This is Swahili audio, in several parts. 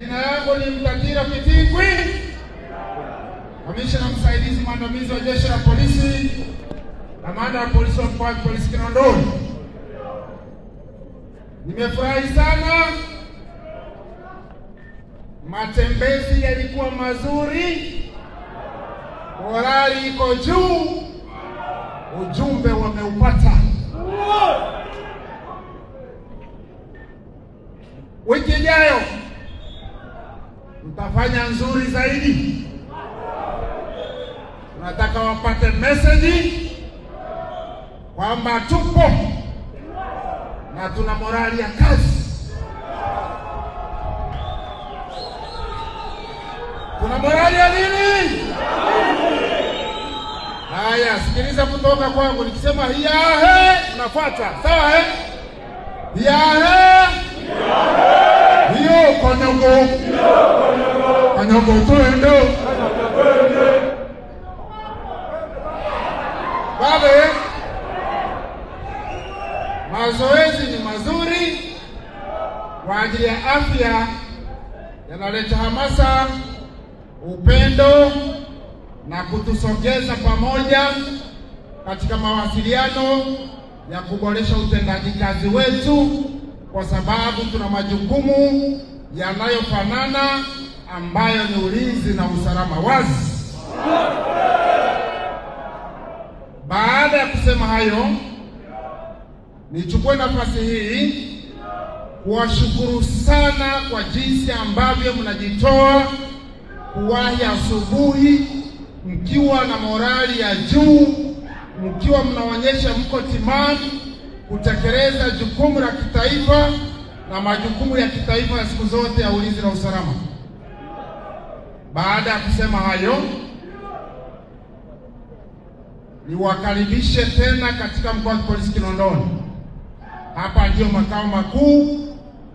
Jina yangu ni Mtatiro Kitingwi, kamishna msaidizi mwandamizi wa Jeshi la Polisi, kamanda wa polisi wa mkoa wa polisi Kinondoni. Nimefurahi sana, matembezi yalikuwa mazuri, morali iko juu, ujumbe wameupata. Wiki ijayo tutafanya nzuri zaidi. Tunataka wapate message kwamba tupo na tuna morali ya kazi. Tuna morali ya nini? Haya, sikiliza kutoka kwangu. Nikisema hiyahe, unafuata. Sawa hiyahe. Hiyo konyogo. Konyogo tuende. Babe, mazoezi ni mazuri kwa ajili ya afya, yanaleta hamasa, upendo na kutusogeza pamoja katika mawasiliano ya kuboresha utendaji kazi wetu, kwa sababu tuna majukumu yanayofanana ambayo ni ulinzi na usalama wazi. Baada ya kusema hayo, nichukue nafasi hii kuwashukuru sana kwa jinsi ambavyo mnajitoa kuwahi asubuhi mkiwa na morali ya juu, mkiwa mnaonyesha mko timamu kutekeleza jukumu la kitaifa na majukumu ya kitaifa ya siku zote ya ulinzi na usalama. Baada ya kusema hayo, niwakaribishe tena katika mkoa wa polisi Kinondoni. Hapa ndio makao makuu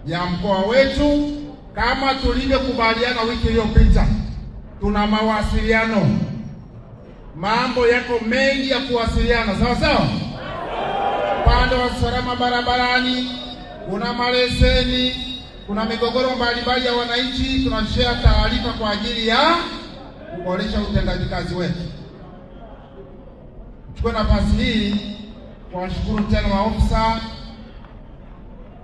ya mkoa wetu. Kama tulivyokubaliana wiki iliyopita, tuna mawasiliano. Mambo yako mengi ya kuwasiliana, sawa sawa. Upande wa usalama barabarani, kuna maleseni, kuna migogoro mbalimbali ya wananchi, tunashare taarifa kwa ajili ya kuboresha utendaji kazi wetu. Chukua nafasi hii kuwashukuru tena maofisa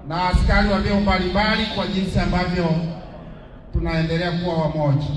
na askari wa vyeo mbalimbali kwa jinsi ambavyo tunaendelea kuwa wamoja.